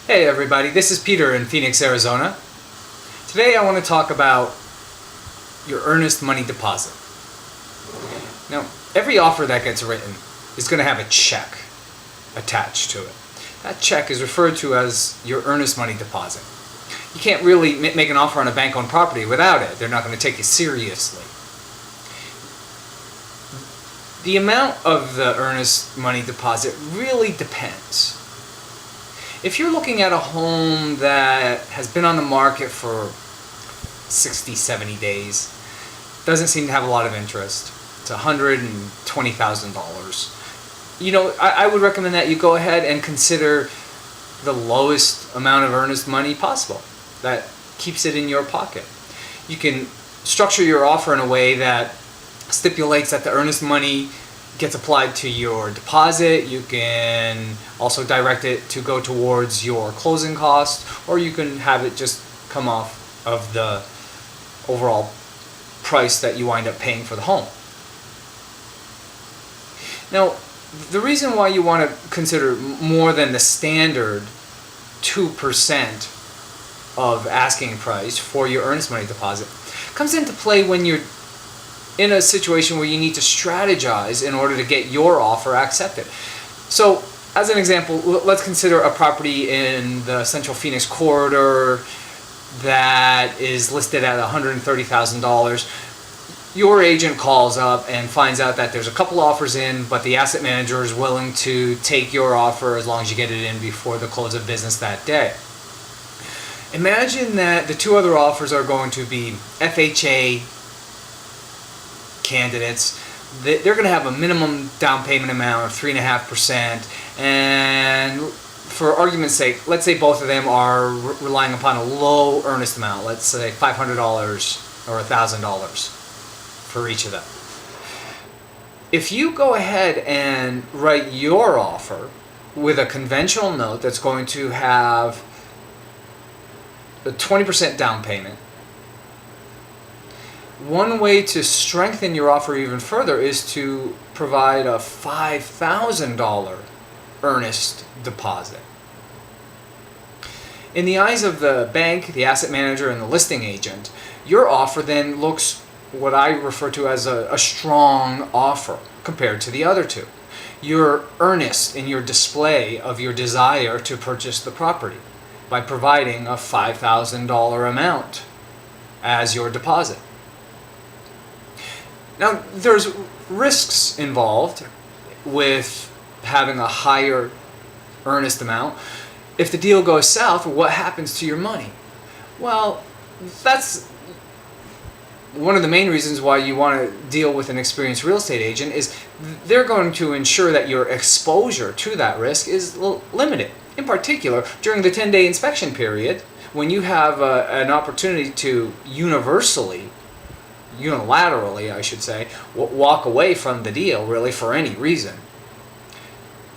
Hey everybody, this is Peter in Phoenix, Arizona. Today I want to talk about your earnest money deposit. Now, every offer that gets written is going to have a check attached to it. That check is referred to as your earnest money deposit. You can't really make an offer on a bank-owned property without it. They're not going to take you seriously. The amount of the earnest money deposit really depends. If you're looking at a home that has been on the market for 60, 70 days, doesn't seem to have a lot of interest, it's $120,000. I would recommend that you go ahead and consider the lowest amount of earnest money possible. That keeps it in your pocket. You can structure your offer in a way that stipulates that the earnest money gets applied to your deposit. You can also direct it to go towards your closing costs, or you can have it just come off of the overall price that you wind up paying for the home. Now, the reason why you want to consider more than the standard 2% of asking price for your earnest money deposit comes into play when you're in a situation where you need to strategize in order to get your offer accepted. So, as an example, let's consider a property in the Central Phoenix corridor that is listed at $130,000. Your agent calls up and finds out that there's a couple offers in, but the asset manager is willing to take your offer as long as you get it in before the close of business that day. Imagine that the two other offers are going to be FHA candidates. They're going to have a minimum down payment amount of 3.5%, and for argument's sake, let's say both of them are relying upon a low earnest amount, let's say $500 or $1,000 for each of them. If you go ahead and write your offer with a conventional note that's going to have a 20% down payment, one way to strengthen your offer even further is to provide a $5,000 earnest deposit. In the eyes of the bank, the asset manager, and the listing agent, your offer then looks what I refer to as a strong offer compared to the other two. You're earnest in your display of your desire to purchase the property by providing a $5,000 amount as your deposit. Now, there's risks involved with having a higher earnest amount. If the deal goes south, what happens to your money? Well, that's one of the main reasons why you want to deal with an experienced real estate agent is they're going to ensure that your exposure to that risk is limited. In particular, during the 10-day inspection period, when you have an opportunity to unilaterally, I should say, walk away from the deal really for any reason.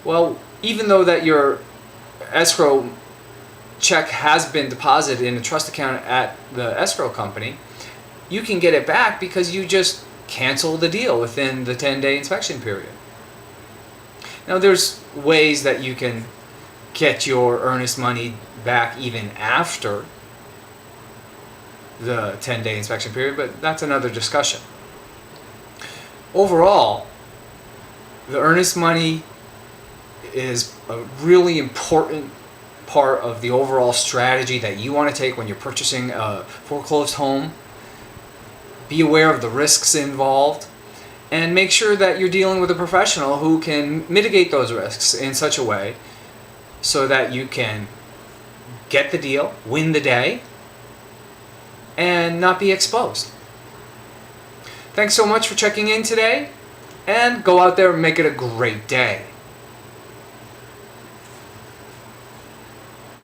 Well, even though that your escrow check has been deposited in a trust account at the escrow company, you can get it back because you just cancel the deal within the 10-day inspection period. Now, there's ways that you can get your earnest money back even after the 10-day inspection period, but that's another discussion. Overall, the earnest money is a really important part of the overall strategy that you want to take when you're purchasing a foreclosed home. Be aware of the risks involved and make sure that you're dealing with a professional who can mitigate those risks in such a way so that you can get the deal, win the day, and not be exposed. Thanks so much for checking in today, and go out there and make it a great day.